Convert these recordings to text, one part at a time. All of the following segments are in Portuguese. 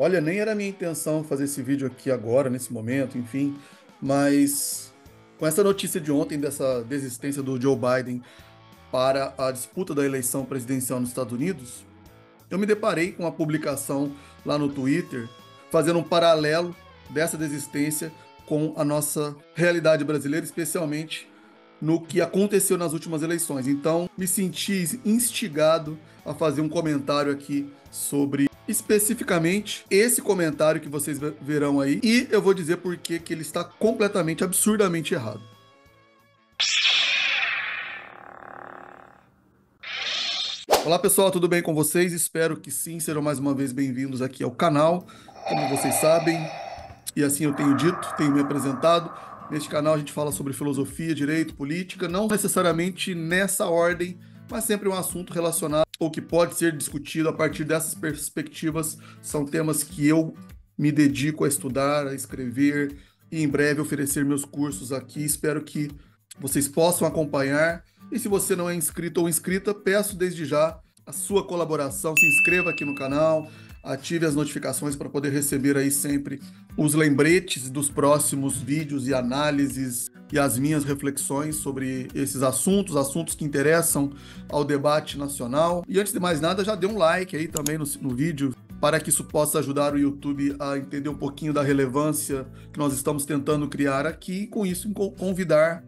Olha, nem era minha intenção fazer esse vídeo aqui agora, nesse momento, enfim, mas com essa notícia de ontem dessa desistência do Joe Biden para a disputa da eleição presidencial nos Estados Unidos, eu me deparei com uma publicação lá no Twitter fazendo um paralelo dessa desistência com a nossa realidade brasileira, especialmente no que aconteceu nas últimas eleições. Então, me senti instigado a fazer um comentário aqui sobre especificamente esse comentário que vocês verão aí, e eu vou dizer por que ele está completamente, absurdamente errado. Olá pessoal, tudo bem com vocês? Espero que sim, serão mais uma vez bem-vindos aqui ao canal. Como vocês sabem, e assim eu tenho dito, tenho me apresentado, neste canal a gente fala sobre filosofia, direito, política, não necessariamente nessa ordem, mas sempre um assunto relacionado ou que pode ser discutido a partir dessas perspectivas. São temas que eu me dedico a estudar, a escrever e em breve oferecer meus cursos aqui. Espero que vocês possam acompanhar. E se você não é inscrito ou inscrita, peço desde já a sua colaboração. Se inscreva aqui no canal, ative as notificações para poder receber aí sempre os lembretes dos próximos vídeos e análises e as minhas reflexões sobre esses assuntos que interessam ao debate nacional. E antes de mais nada, já dê um like aí também no vídeo, para que isso possa ajudar o YouTube a entender um pouquinho da relevância que nós estamos tentando criar aqui, e com isso convidar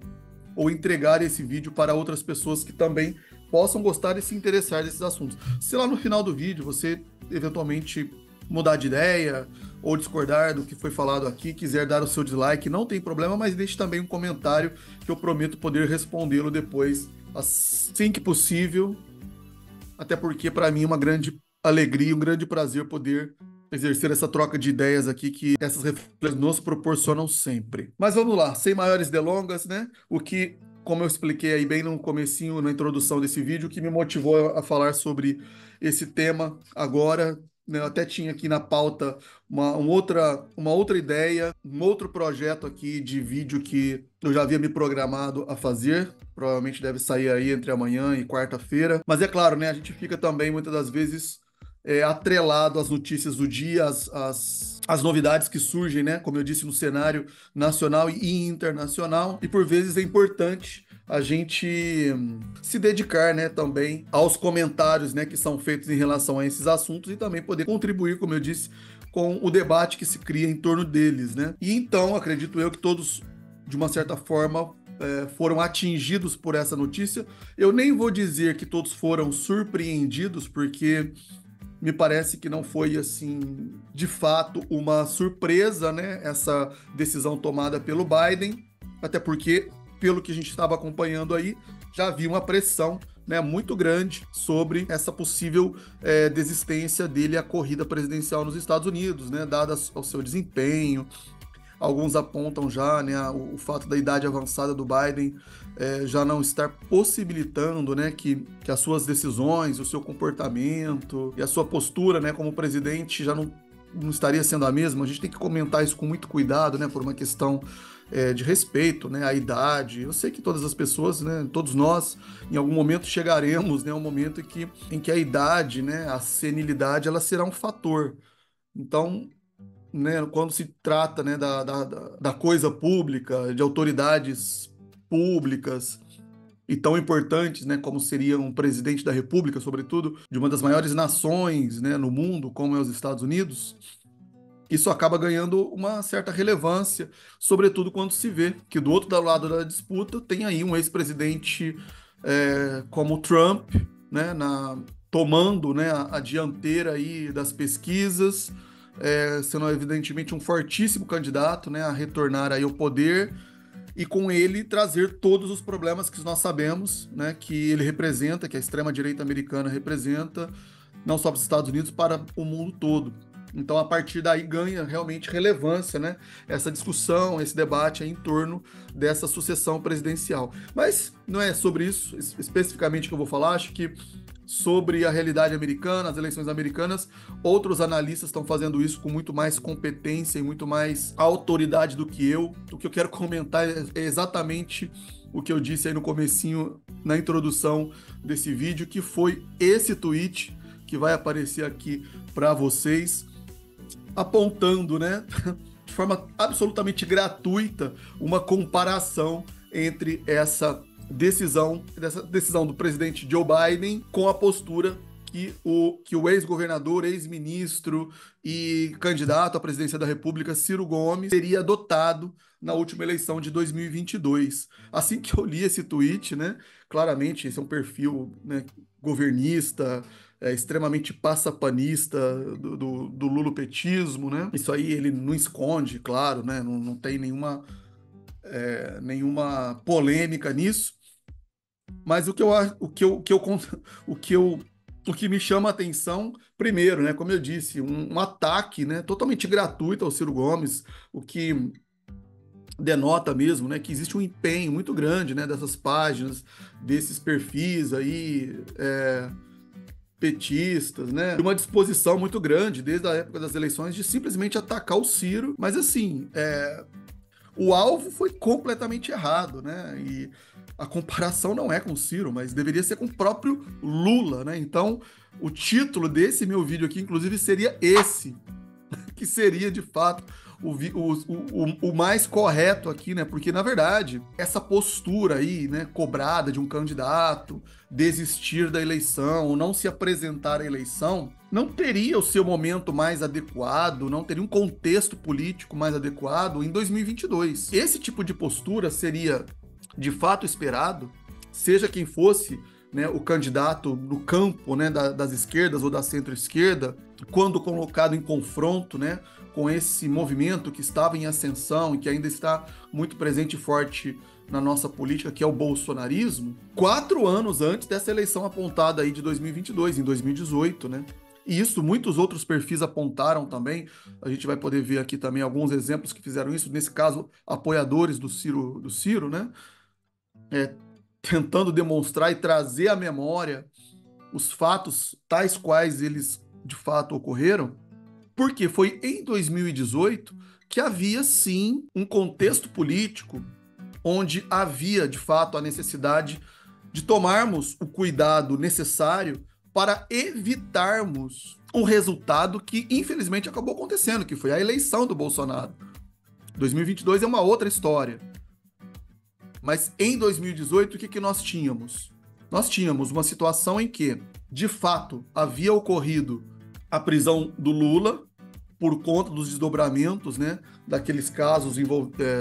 ou entregar esse vídeo para outras pessoas que também possam gostar e se interessar desses assuntos. Se lá no final do vídeo você eventualmente mudar de ideia ou discordar do que foi falado aqui, quiser dar o seu dislike, não tem problema, mas deixe também um comentário que eu prometo poder respondê-lo depois, assim que possível, até porque para mim é uma grande alegria, um grande prazer poder exercer essa troca de ideias aqui que essas reflexões nos proporcionam sempre. Mas vamos lá, sem maiores delongas, né? Como eu expliquei aí bem no comecinho, na introdução desse vídeo, o que me motivou a falar sobre esse tema agora, né? Eu até tinha aqui na pauta uma outra ideia, um outro projeto aqui de vídeo que eu já havia me programado a fazer. Provavelmente deve sair aí entre amanhã e quarta-feira. Mas é claro, né? A gente fica também, muitas das vezes, atrelado às notícias do dia, às novidades que surgem, né? Como eu disse, no cenário nacional e internacional. E por vezes é importante a gente se dedicar, né, também aos comentários, né, que são feitos em relação a esses assuntos e também poder contribuir, como eu disse, com o debate que se cria em torno deles, né? E então, acredito eu que todos, de uma certa forma, foram atingidos por essa notícia. Eu nem vou dizer que todos foram surpreendidos, porque me parece que não foi, assim, de fato, uma surpresa, né, essa decisão tomada pelo Biden, até porque, pelo que a gente estava acompanhando aí, já havia uma pressão, né, muito grande sobre essa possível desistência dele à corrida presidencial nos Estados Unidos, né, dada ao seu desempenho. Alguns apontam já, né, o fato da idade avançada do Biden já não estar possibilitando, né, que as suas decisões, o seu comportamento e a sua postura, né, como presidente já não estaria sendo a mesma. A gente tem que comentar isso com muito cuidado, né, por uma questão de respeito, né, à idade. Eu sei que todas as pessoas, né, todos nós, em algum momento chegaremos, né, um momento em que a idade, né, a senilidade, ela será um fator. Então, né, quando se trata, né, da coisa pública, de autoridades públicas e tão importantes, né, como seria um presidente da República, sobretudo, de uma das maiores nações, né, no mundo, como é os Estados Unidos, isso acaba ganhando uma certa relevância, sobretudo quando se vê que do outro lado da disputa tem aí um ex-presidente como Trump, né, tomando, né, a dianteira aí das pesquisas, sendo evidentemente um fortíssimo candidato, né, a retornar aí ao poder e com ele trazer todos os problemas que nós sabemos, né, que ele representa, que a extrema-direita americana representa, não só para os Estados Unidos, para o mundo todo. Então, a partir daí ganha realmente relevância, né, essa discussão, esse debate aí em torno dessa sucessão presidencial. Mas não é sobre isso especificamente que eu vou falar. Acho que sobre a realidade americana, as eleições americanas, outros analistas estão fazendo isso com muito mais competência e muito mais autoridade do que eu. O que eu quero comentar é exatamente o que eu disse aí no comecinho, na introdução desse vídeo, que foi esse tweet que vai aparecer aqui para vocês, apontando, né, de forma absolutamente gratuita, uma comparação entre essa decisão do presidente Joe Biden com a postura que o ex-governador, ex-ministro e candidato à presidência da República, Ciro Gomes, teria adotado na última eleição de 2022. Assim que eu li esse tweet, né, claramente esse é um perfil, né, governista, extremamente passapanista do lulopetismo, né? Isso aí ele não esconde, claro, né? Não tem nenhuma polêmica nisso. Mas o que me chama a atenção, primeiro, né, como eu disse, um ataque, né, totalmente gratuito ao Ciro Gomes, o que denota mesmo, né, que existe um empenho muito grande, né, dessas páginas, desses perfis aí, petistas, né, uma disposição muito grande desde a época das eleições de simplesmente atacar o Ciro, mas assim, o alvo foi completamente errado, né? E a comparação não é com o Ciro, mas deveria ser com o próprio Lula, né? Então, o título desse meu vídeo aqui, inclusive, seria esse, que seria, de fato, o mais correto aqui, né? Porque, na verdade, essa postura aí, né, cobrada de um candidato desistir da eleição ou não se apresentar à eleição, não teria o seu momento mais adequado, não teria um contexto político mais adequado em 2022. Esse tipo de postura seria, de fato, esperado, seja quem fosse, né, o candidato no campo, né, das esquerdas ou da centro-esquerda, quando colocado em confronto, né, com esse movimento que estava em ascensão e que ainda está muito presente e forte na nossa política, que é o bolsonarismo, 4 anos antes dessa eleição apontada aí de 2022, em 2018, né? E isso muitos outros perfis apontaram também. A gente vai poder ver aqui também alguns exemplos que fizeram isso, nesse caso, apoiadores do Ciro, né? Tentando demonstrar e trazer à memória os fatos tais quais eles de fato ocorreram, porque foi em 2018 que havia sim um contexto político onde havia de fato a necessidade de tomarmos o cuidado necessário para evitarmos um resultado que infelizmente acabou acontecendo, que foi a eleição do Bolsonaro. 2022 é uma outra história. Mas em 2018, o que nós tínhamos? Nós tínhamos uma situação em que, de fato, havia ocorrido a prisão do Lula por conta dos desdobramentos, né, daqueles casos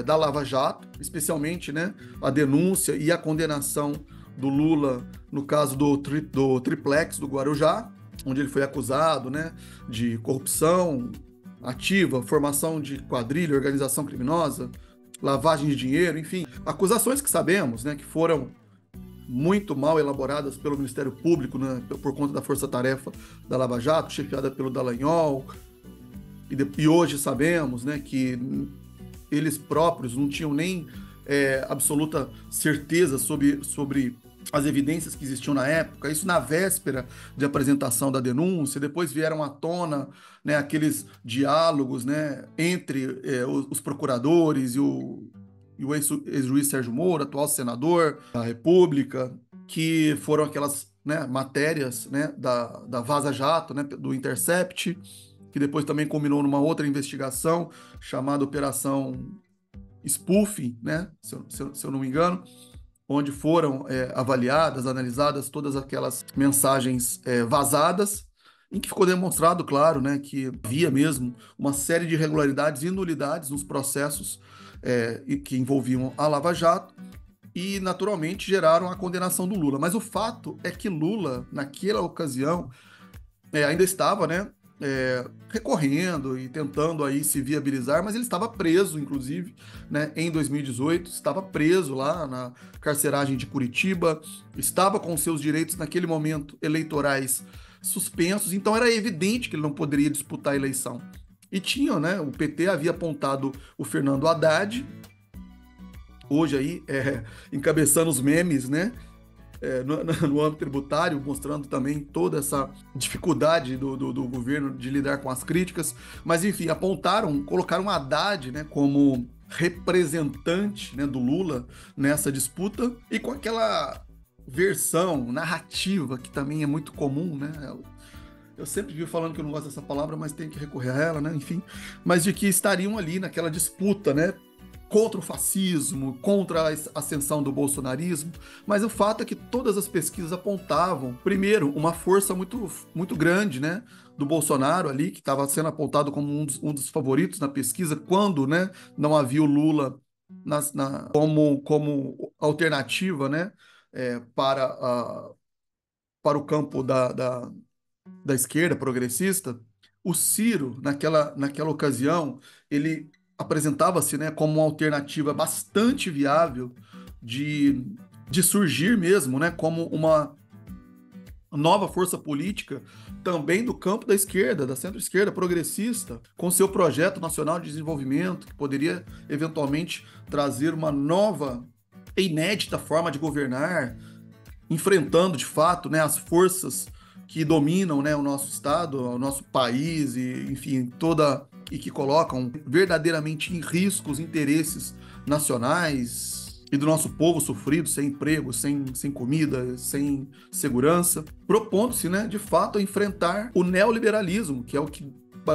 da Lava Jato, especialmente, né, a denúncia e a condenação do Lula no caso do triplex do Guarujá, onde ele foi acusado, né, de corrupção ativa, formação de quadrilha, organização criminosa, lavagem de dinheiro, enfim, acusações que sabemos, né, que foram muito mal elaboradas pelo Ministério Público, né, por conta da força-tarefa da Lava Jato, chefiada pelo Dallagnol, e hoje sabemos, né, que eles próprios não tinham nem absoluta certeza sobre as evidências que existiam na época, isso na véspera de apresentação da denúncia. Depois vieram à tona, né, aqueles diálogos, né, entre os procuradores e o ex-juiz Sérgio Moro, atual senador da República, que foram aquelas, né, matérias, né, da Vaza Jato, né, do Intercept, que depois também culminou numa outra investigação chamada Operação Spoofing, né, se eu não me engano, onde foram avaliadas, analisadas todas aquelas mensagens vazadas, em que ficou demonstrado, claro, né, que havia mesmo uma série de irregularidades e nulidades nos processos que envolviam a Lava Jato e, naturalmente, geraram a condenação do Lula. Mas o fato é que Lula, naquela ocasião, ainda estava, né, recorrendo e tentando aí se viabilizar, mas ele estava preso, inclusive, né, em 2018, estava preso lá na carceragem de Curitiba, estava com seus direitos naquele momento eleitorais suspensos, então era evidente que ele não poderia disputar a eleição. E tinha, né, o PT havia apontado o Fernando Haddad, hoje aí encabeçando os memes, né, no âmbito tributário, mostrando também toda essa dificuldade do governo de lidar com as críticas, mas enfim, colocaram Haddad, né, como representante, né, do Lula nessa disputa, e com aquela versão narrativa que também é muito comum, né, eu sempre vivo falando que eu não gosto dessa palavra, mas tenho que recorrer a ela, né? Enfim, mas de que estariam ali naquela disputa, né? Contra o fascismo, contra a ascensão do bolsonarismo, mas o fato é que todas as pesquisas apontavam, primeiro, uma força muito, muito grande, né, do Bolsonaro ali, que estava sendo apontado como um dos favoritos na pesquisa, quando, né, não havia o Lula como alternativa, né, para, para o campo da esquerda progressista. O Ciro, naquela ocasião, ele apresentava-se, né, como uma alternativa bastante viável de, de surgir mesmo, né, como uma nova força política também do campo da esquerda, da centro-esquerda progressista, com seu projeto nacional de desenvolvimento, que poderia eventualmente trazer uma nova e inédita forma de governar, enfrentando de fato, né, as forças que dominam, né, o nosso estado, o nosso país e, enfim, e que colocam verdadeiramente em risco os interesses nacionais e do nosso povo sofrido, sem emprego, sem comida, sem segurança, propondo-se, né, de fato, a enfrentar o neoliberalismo, que é o que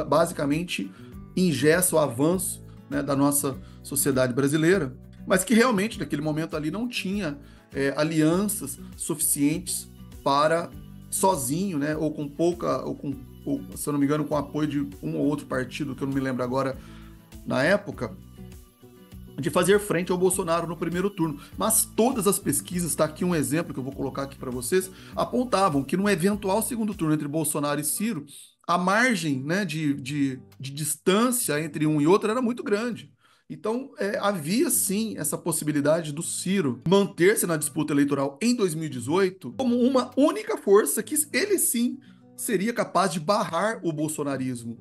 basicamente ingessa o avanço, né, da nossa sociedade brasileira, mas que realmente naquele momento ali não tinha alianças suficientes para sozinho, né, ou com pouca, ou, se eu não me engano, com apoio de um ou outro partido, que eu não me lembro agora na época, de fazer frente ao Bolsonaro no primeiro turno. Mas todas as pesquisas, está aqui um exemplo que eu vou colocar aqui para vocês, apontavam que no eventual segundo turno entre Bolsonaro e Ciro, a margem, né, de distância entre um e outro era muito grande. Então, havia sim essa possibilidade do Ciro manter-se na disputa eleitoral em 2018 como uma única força que ele sim seria capaz de barrar o bolsonarismo.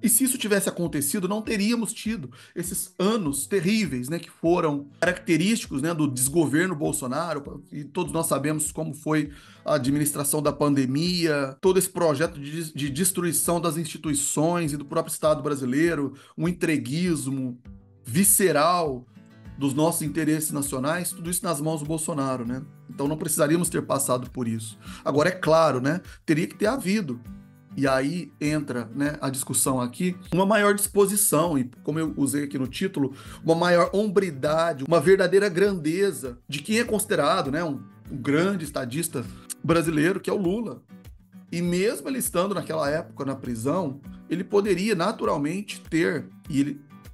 E se isso tivesse acontecido, não teríamos tido esses anos terríveis, né, que foram característicos, né, do desgoverno Bolsonaro, e todos nós sabemos como foi a administração da pandemia, todo esse projeto de destruição das instituições e do próprio Estado brasileiro, um entreguismo visceral dos nossos interesses nacionais, tudo isso nas mãos do Bolsonaro, né? Então não precisaríamos ter passado por isso. Agora, é claro, né, teria que ter havido, e aí entra, né, a discussão aqui, uma maior disposição, e como eu usei aqui no título, uma maior hombridade, uma verdadeira grandeza de quem é considerado, né, um grande estadista brasileiro, que é o Lula. E mesmo ele estando naquela época na prisão, ele poderia naturalmente ter,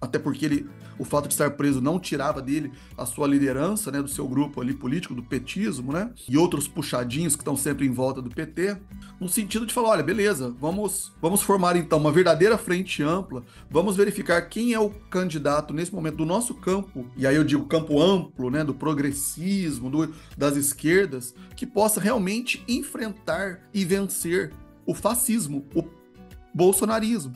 até porque o fato de estar preso não tirava dele a sua liderança, né, do seu grupo ali político, do petismo, né, e outros puxadinhos que estão sempre em volta do PT, no sentido de falar, olha, beleza, vamos formar então uma verdadeira frente ampla, vamos verificar quem é o candidato nesse momento do nosso campo, e aí eu digo campo amplo, né, do progressismo, das esquerdas, que possa realmente enfrentar e vencer o fascismo, o bolsonarismo.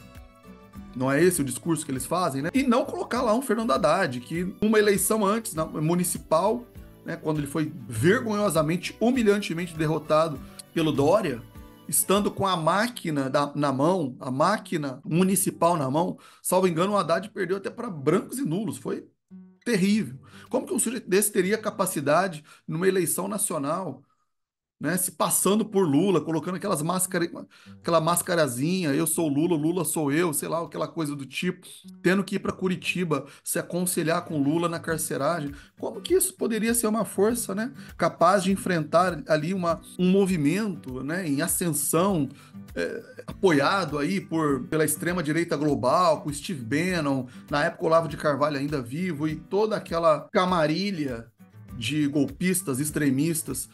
Não é esse o discurso que eles fazem, né? E não colocar lá um Fernando Haddad, que uma eleição antes, municipal, né, quando ele foi vergonhosamente, humilhantemente derrotado pelo Dória, estando com a máquina na mão, a máquina municipal na mão, salvo engano, o Haddad perdeu até para brancos e nulos. Foi terrível. Como que um sujeito desse teria capacidade numa eleição nacional, né, se passando por Lula, colocando aquela mascarazinha, eu sou Lula, Lula sou eu, sei lá, aquela coisa do tipo, tendo que ir para Curitiba se aconselhar com Lula na carceragem? Como que isso poderia ser uma força, né, capaz de enfrentar ali um movimento, né, em ascensão, apoiado aí pela extrema-direita global, com Steve Bannon, na época Olavo de Carvalho ainda vivo, e toda aquela camarilha de golpistas, extremistas,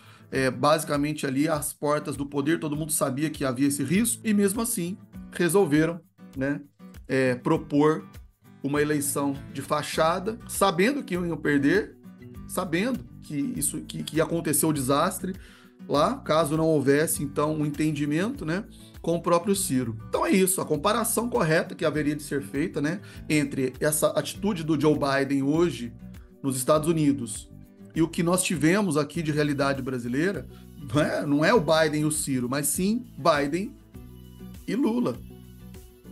basicamente ali às portas do poder, todo mundo sabia que havia esse risco, e mesmo assim resolveram, né, propor uma eleição de fachada, sabendo que iam perder, sabendo que ia acontecer o desastre lá, caso não houvesse, então, um entendimento, né, com o próprio Ciro. Então é isso, a comparação correta que haveria de ser feita, né, entre essa atitude do Joe Biden hoje nos Estados Unidos e o que nós tivemos aqui de realidade brasileira, não é o Biden e o Ciro, mas sim Biden e Lula.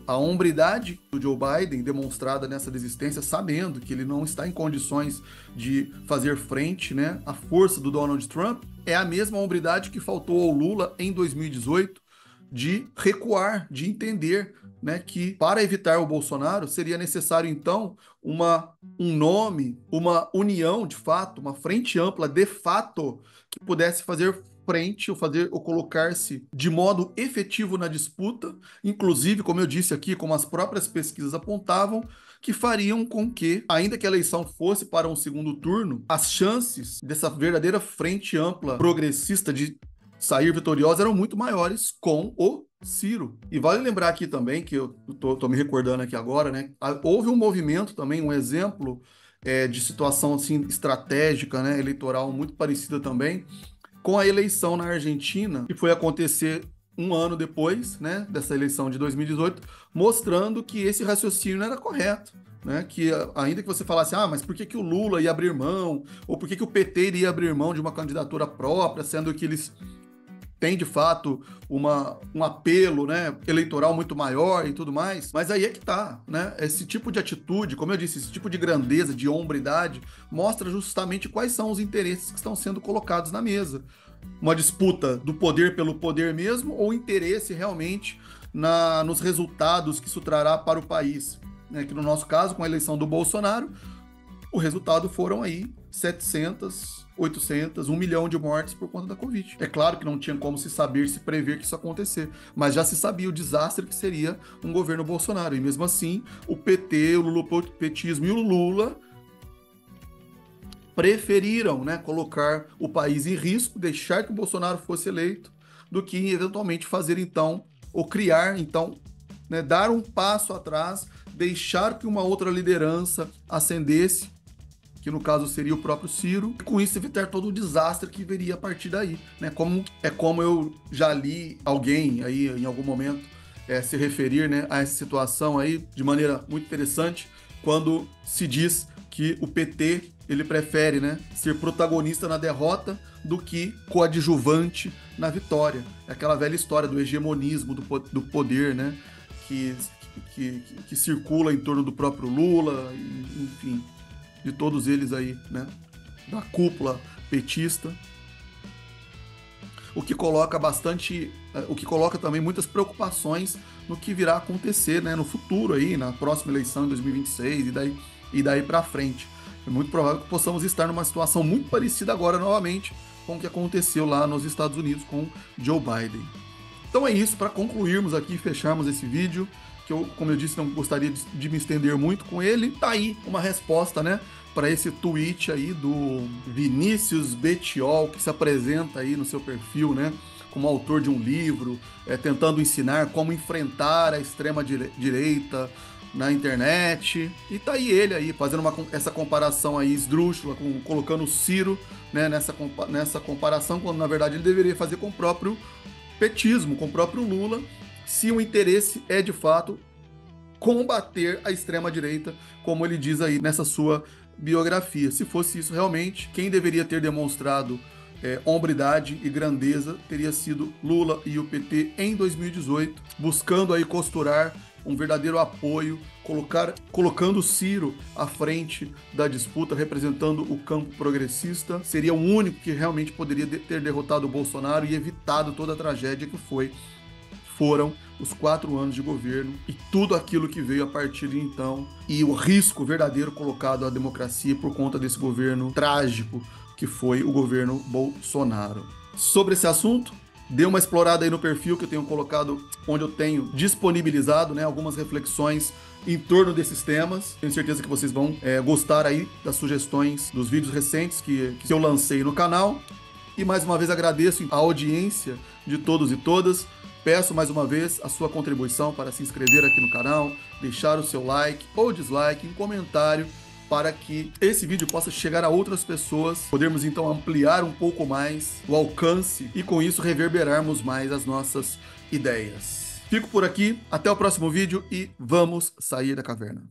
A hombridade do Joe Biden demonstrada nessa desistência, sabendo que ele não está em condições de fazer frente, né, à força do Donald Trump, é a mesma hombridade que faltou ao Lula em 2018, de recuar, de entender, né, que para evitar o Bolsonaro seria necessário, então, um nome, uma união de fato, uma frente ampla de fato, que pudesse fazer frente ou colocar-se de modo efetivo na disputa, inclusive, como eu disse aqui, como as próprias pesquisas apontavam, que fariam com que, ainda que a eleição fosse para um segundo turno, as chances dessa verdadeira frente ampla progressista de sair vitoriosa eram muito maiores com o Ciro. E vale lembrar aqui também, que eu tô me recordando aqui agora, né? Houve um movimento também, um exemplo de situação assim, estratégica, né, eleitoral muito parecida também, com a eleição na Argentina, que foi acontecer um ano depois, né, dessa eleição de 2018, mostrando que esse raciocínio não era correto. Né, que ainda que você falasse, mas por que o Lula ia abrir mão? Ou por que o PT iria abrir mão de uma candidatura própria, sendo que eles têm, de fato, um apelo, né, eleitoral muito maior e tudo mais? Mas aí é que tá, né? Esse tipo de atitude, como eu disse, esse tipo de grandeza, de hombridade, mostra justamente quais são os interesses que estão sendo colocados na mesa. Uma disputa do poder pelo poder mesmo, ou interesse realmente nos resultados que isso trará para o país? Né? Que no nosso caso, com a eleição do Bolsonaro, o resultado foram aí 700, 800, 1 milhão de mortes por conta da Covid. É claro que não tinha como se saber, se prever que isso ia acontecer, mas já se sabia o desastre que seria um governo Bolsonaro. E mesmo assim, o PT, o lulopetismo e o Lula preferiram, né, colocar o país em risco, deixar que o Bolsonaro fosse eleito, do que eventualmente fazer então, ou criar então, né, dar um passo atrás, deixar que uma outra liderança ascendesse, que no caso seria o próprio Ciro, e com isso evitar todo o desastre que viria a partir daí. Né? Como eu já li alguém aí em algum momento se referir, né, a essa situação aí de maneira muito interessante, quando se diz que o PT ele prefere, né, ser protagonista na derrota do que coadjuvante na vitória. É aquela velha história do hegemonismo do poder, né, que circula em torno do próprio Lula, enfim, de todos eles aí, né, da cúpula petista. O que coloca também muitas preocupações no que virá a acontecer, né, no futuro aí, na próxima eleição em 2026 e daí para frente. É muito provável que possamos estar numa situação muito parecida agora novamente com o que aconteceu lá nos Estados Unidos com Joe Biden. Então é isso, para concluirmos aqui e fecharmos esse vídeo, que eu, como eu disse, não gostaria de me estender muito com ele. Tá aí uma resposta, né, para esse tweet aí do Vinícius Betiol, que se apresenta aí no seu perfil, né, como autor de um livro, tentando ensinar como enfrentar a extrema-direita na internet. E tá aí ele aí, fazendo essa comparação aí esdrúxula, colocando o Ciro, né, nessa comparação, quando na verdade ele deveria fazer com o próprio petismo, com o próprio Lula, se o interesse é de fato combater a extrema-direita, como ele diz aí nessa sua biografia. Se fosse isso realmente, quem deveria ter demonstrado hombridade e grandeza teria sido Lula e o PT em 2018, buscando aí costurar um verdadeiro apoio, colocando o Ciro à frente da disputa, representando o campo progressista. Seria o único que realmente poderia ter derrotado o Bolsonaro e evitado toda a tragédia que foram os 4 anos de governo e tudo aquilo que veio a partir de então, e o risco verdadeiro colocado à democracia por conta desse governo trágico que foi o governo Bolsonaro. Sobre esse assunto, dê uma explorada aí no perfil que eu tenho colocado, onde eu tenho disponibilizado, né, algumas reflexões em torno desses temas. Tenho certeza que vocês vão gostar aí das sugestões dos vídeos recentes que eu lancei no canal. E mais uma vez agradeço a audiência de todos e todas. Peço mais uma vez a sua contribuição para se inscrever aqui no canal, deixar o seu like ou dislike, um comentário, para que esse vídeo possa chegar a outras pessoas, podermos então ampliar um pouco mais o alcance e com isso reverberarmos mais as nossas ideias. Fico por aqui, até o próximo vídeo e vamos sair da caverna.